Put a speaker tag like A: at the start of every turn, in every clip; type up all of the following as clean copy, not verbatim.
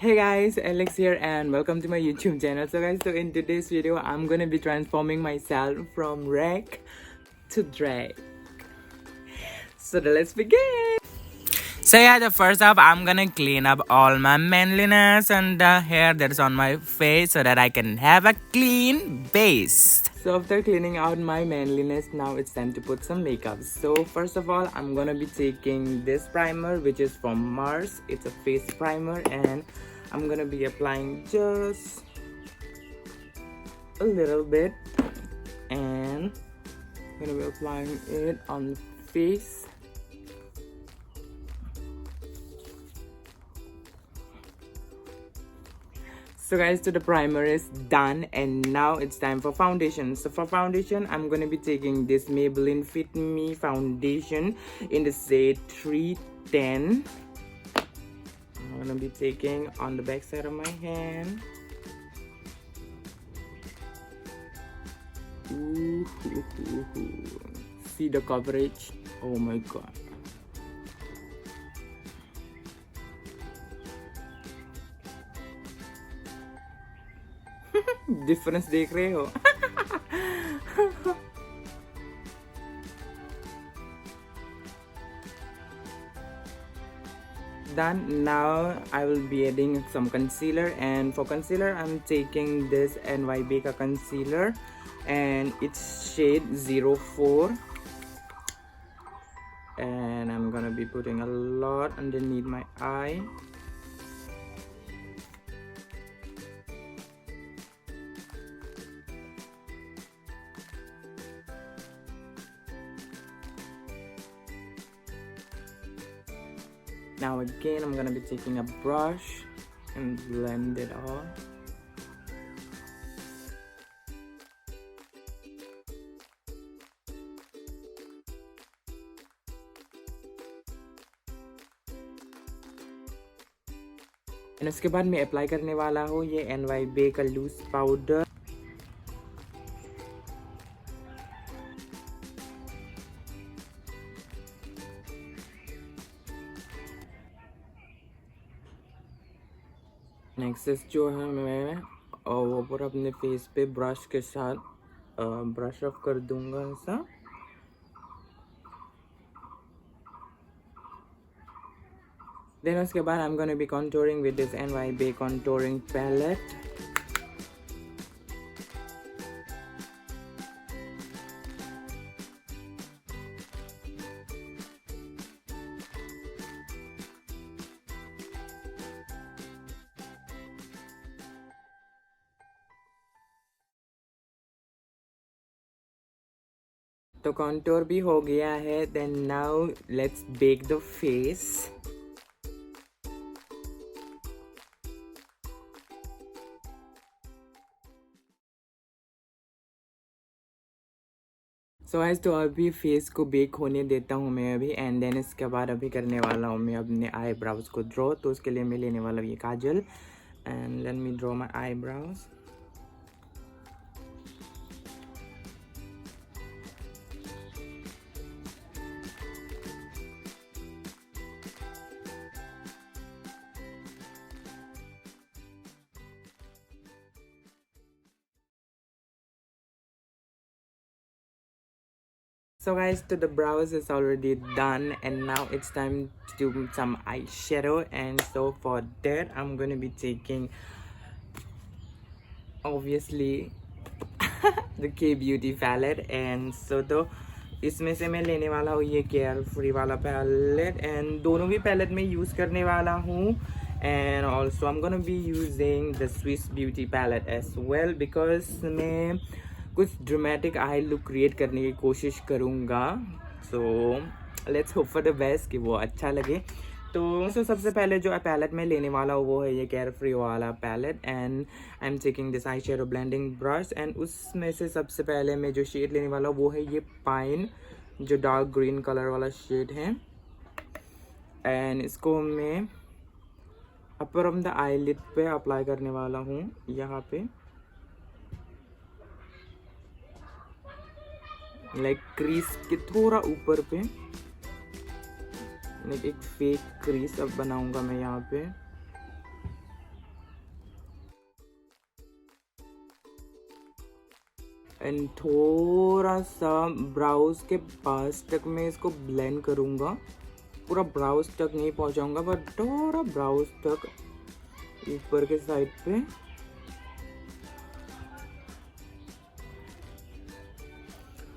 A: Hey guys, Alex here and welcome to my YouTube channel. So in today's video, I'm gonna be transforming myself from wreck to drag. So let's begin. So yeah, the first up, I'm gonna clean up all my manliness and the hair that's on my face so that I can have a clean base. So after cleaning out my manliness, now it's time to put some makeup. So first of all, I'm gonna be taking this primer, which is from Mars. It's a face primer, and I'm gonna be applying just a little bit, and I'm gonna be applying it on the face. So guys, so the primer is done and now it's time for foundation. So for foundation, I'm gonna be taking this Maybelline Fit Me foundation in the shade 310. I'm gonna be taking on the back side of my hand. Ooh, see the coverage? Oh my god. Difference देख रहे हो? Done. Now I will be adding some concealer, and for concealer I'm taking this NYB ka concealer and it's shade 04, and I'm gonna be putting a lot underneath my eye. Now again, I'm gonna be taking a brush and blend it all. And उसके बाद मैं apply करने वाला हूँ ये NYB का loose powder. Next जो है मैं वो पूरा अपने फेस पे ब्रश के साथ ब्रश ऑफ कर दूंगा ऐसा. देन उसके बाद I'm gonna be contouring with this NYB contouring palette. तो कॉन्टोर भी हो गया है. Then now let's bake the face. So guys, तो अभी फेस को बेक होने देता हूँ मैं अभी, एंड देन इसके बाद अभी करने वाला हूँ मैं अपने आईब्राउज को ड्रॉ. तो उसके लिए मैं लेने वाला हूँ ये kajal, and let me draw my eyebrows. So guys, so the brows is already done, and now it's time to do some eyeshadow. And so for that, I'm gonna be taking obviously the K Beauty palette. And so तो इसमें से मैं लेने वाला हूँ ये Carefree वाला palette, and दोनों भी palette में यूज़ करने वाला हूँ. And also I'm gonna be using the Swiss Beauty palette as well, because मैं कुछ ड्रामेटिक आई लुक क्रिएट करने की कोशिश करूँगा. So let's hope for the best कि वो अच्छा लगे. तो सबसे पहले जो पैलेट में लेने वाला हूँ वो है ये केयरफ्री वाला palette, and I am taking this eye shadow blending brush. And उसमें से सबसे पहले मैं जो शेड लेने वाला हूँ वो है ये पाइन, जो डार्क ग्रीन कलर वाला शेड है. एंड इसको मैं अपर ऑफ द आईलिड पे अप्लाई करने वाला हूँ, यहाँ पे लाइक क्रीज के थोड़ा ऊपर पे. एक फेक क्रीज अब बनाऊंगा मैं यहाँ पे. एंड थोड़ा सा ब्राउज के पास तक मैं इसको ब्लेंड करूँगा. पूरा ब्राउज तक नहीं पहुँचाऊँगा बट थोड़ा ब्राउज तक ऊपर के साइड पे.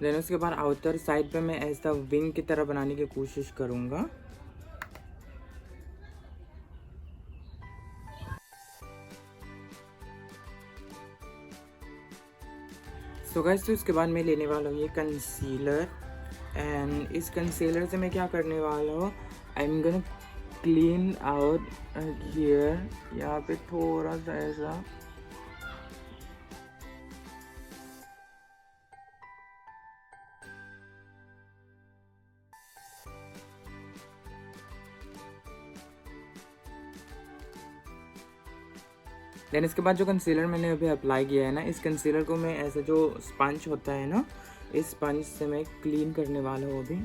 A: देन उसके बाद आउटर साइड पे मैं ऐसा विंग की तरह बनाने की कोशिश करूँगा. सो गाइस, तो इसके बाद मैं लेने वाला हूँ ये कंसीलर. एंड इस कंसीलर से मैं क्या करने वाला हूँ, आई am gonna clean out here. यहाँ पे थोड़ा सा ऐसा देन इसके बाद जो कंसीलर मैंने अभी अप्लाई किया है ना, इस कंसीलर को मैं ऐसा जो स्पंज होता है ना, इस स्पंज से मैं क्लीन करने वाला हूँ अभी.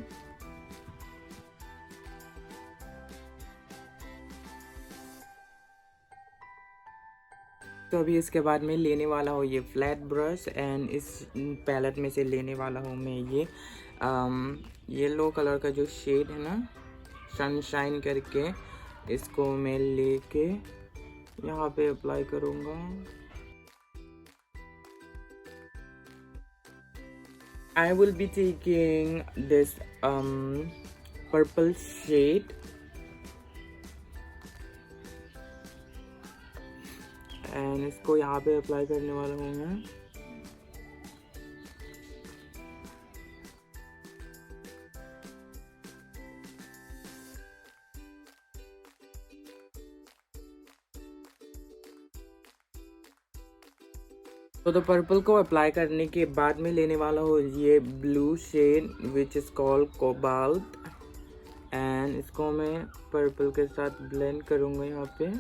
A: तो अभी इसके बाद मैं लेने वाला हूँ ये फ्लैट ब्रश. एंड इस पैलेट में से लेने वाला हूँ मैं ये येलो कलर का जो शेड है ना, सनशाइन करके, इसको मैं लेके यहाँ पे अप्लाई करूँगा. I will be taking this purple shade and इसको यहाँ पे अप्लाई करने वाला हूँ मैं. तो पर्पल को अप्लाई करने के बाद में लेने वाला हूँ ये blue shade which is called cobalt. And इसको मैं पर्पल के साथ ब्लेंड करूँगा यहाँ पे.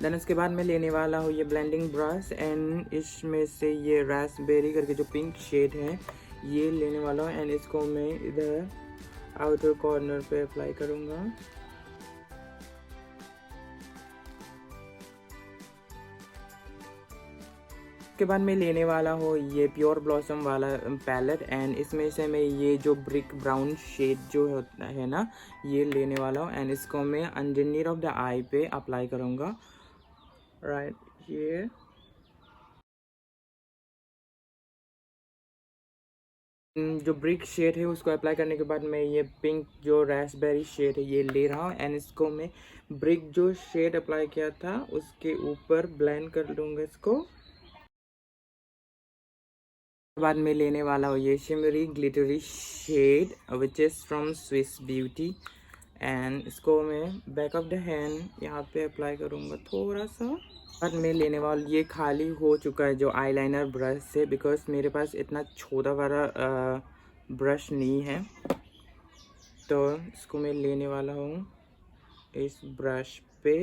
A: देन उसके बाद मैं लेने वाला हूँ ये ब्लेंडिंग ब्रश. एंड इसमें से ये रास्पबेरी करके जो पिंक शेड है ये लेने वाला हूँ. एंड इसको मैं इधर आउटर कॉर्नर पे अप्लाई करूँगा. उसके बाद मैं लेने वाला हूँ ये प्योर ब्लॉसम वाला पैलेट. एंड इसमें से मैं ये जो ब्रिक ब्राउन शेड जो होता है ना, ये लेने वाला हूँ. एंड इसको मैं अंडरनीथ ऑफ द आई पे अप्लाई करूँगा, राइट हियर. जो ब्रिक शेड है उसको अप्लाई करने के बाद मैं ये पिंक जो रास्पबेरी शेड है ये ले रहा हूँ. एंड इसको मैं ब्रिक जो शेड अप्लाई किया था उसके ऊपर ब्लेंड कर लूँगा इसको. बाद में लेने वाला हूँ ये shimmery glittery shade which is from Swiss Beauty. And इसको मैं बैक ऑफ द हैंड यहाँ पे अप्लाई करूँगा थोड़ा सा. बाद में लेने वाला ये खाली हो चुका है जो आईलाइनर ब्रश से, बिकॉज मेरे पास इतना छोटा वाला ब्रश नहीं है. तो इसको मैं लेने वाला हूँ इस ब्रश पे.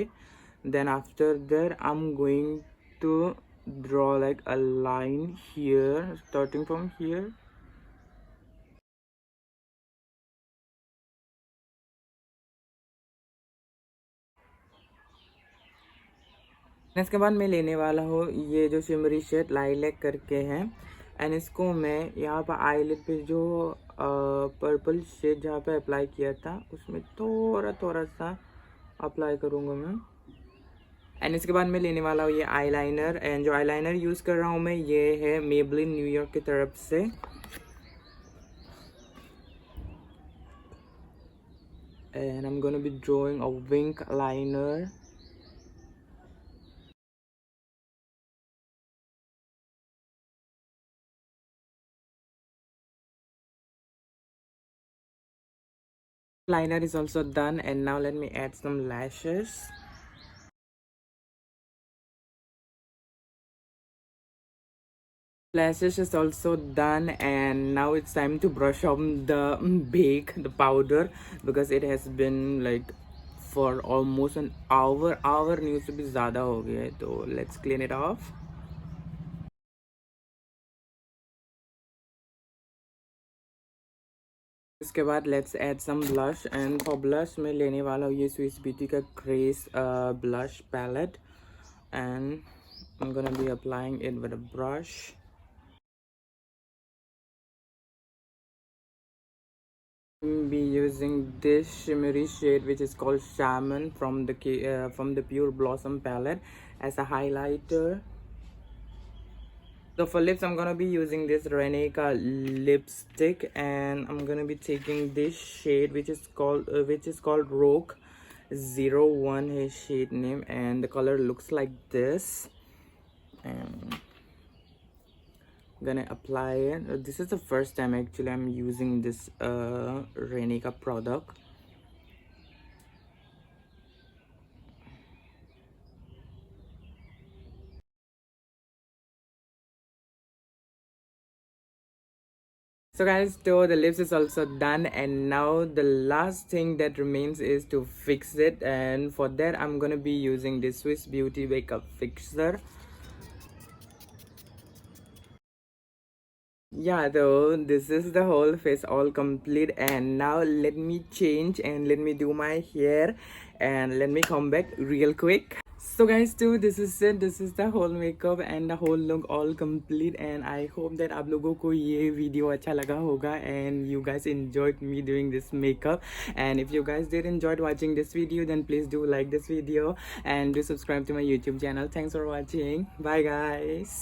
A: Then after that I am going to draw like a line here starting from here. इसके बाद मैं लेने वाला हूँ ये जो शिमरी शेड लाइलैक करके है. एंड इसको मैं यहाँ पर आईलिड पे जो पर्पल शेड जहाँ पे अप्लाई किया था उसमें थोड़ा सा अप्लाई करूँगा मैं. एंड इसके बाद मैं लेने वाला हूँ ये आईलाइनर. एंड जो आईलाइनर यूज़ कर रहा हूँ मैं ये है मेबलिन न्यूयॉर्क की तरफ से. And I am gonna B drawing a wing liner. Liner is also done. And now let me add some lashes. Lashes is also done. And now it's time to brush on the the powder, because it has been like for almost an hour needs to be ज़्यादा हो गया है. तो let's clean it off. इसके बाद let's add some blush and for blush मैं लेने वाला हूँ ये स्विस ब्यूटी का grace blush palette and I am gonna be applying it with a brush. Be using this shimmery shade which is called Shaman from the Pure Blossom palette as a highlighter. So for lips I'm gonna be using this Reneka lipstick and I'm gonna be taking this shade which is called Rogue 01 his shade name, and the color looks like this, and I'm gonna apply it. This is the first time actually I'm using this Reneka product. So guys, so the lips is also done, and now the last thing that remains is to fix it, and for that I'm gonna be using this Swiss Beauty makeup fixer. Yeah, so this is the whole face all complete, and now let me change and let me do my hair and let me come back real quick. So guys, too, this is it. This is the whole makeup and the whole look all complete, and I hope that आप लोगों को ये video अच्छा लगा होगा and you guys enjoyed me doing this makeup. And if you guys did enjoyed watching this video, then please do like this video and do subscribe to my YouTube channel. Thanks for watching. Bye guys.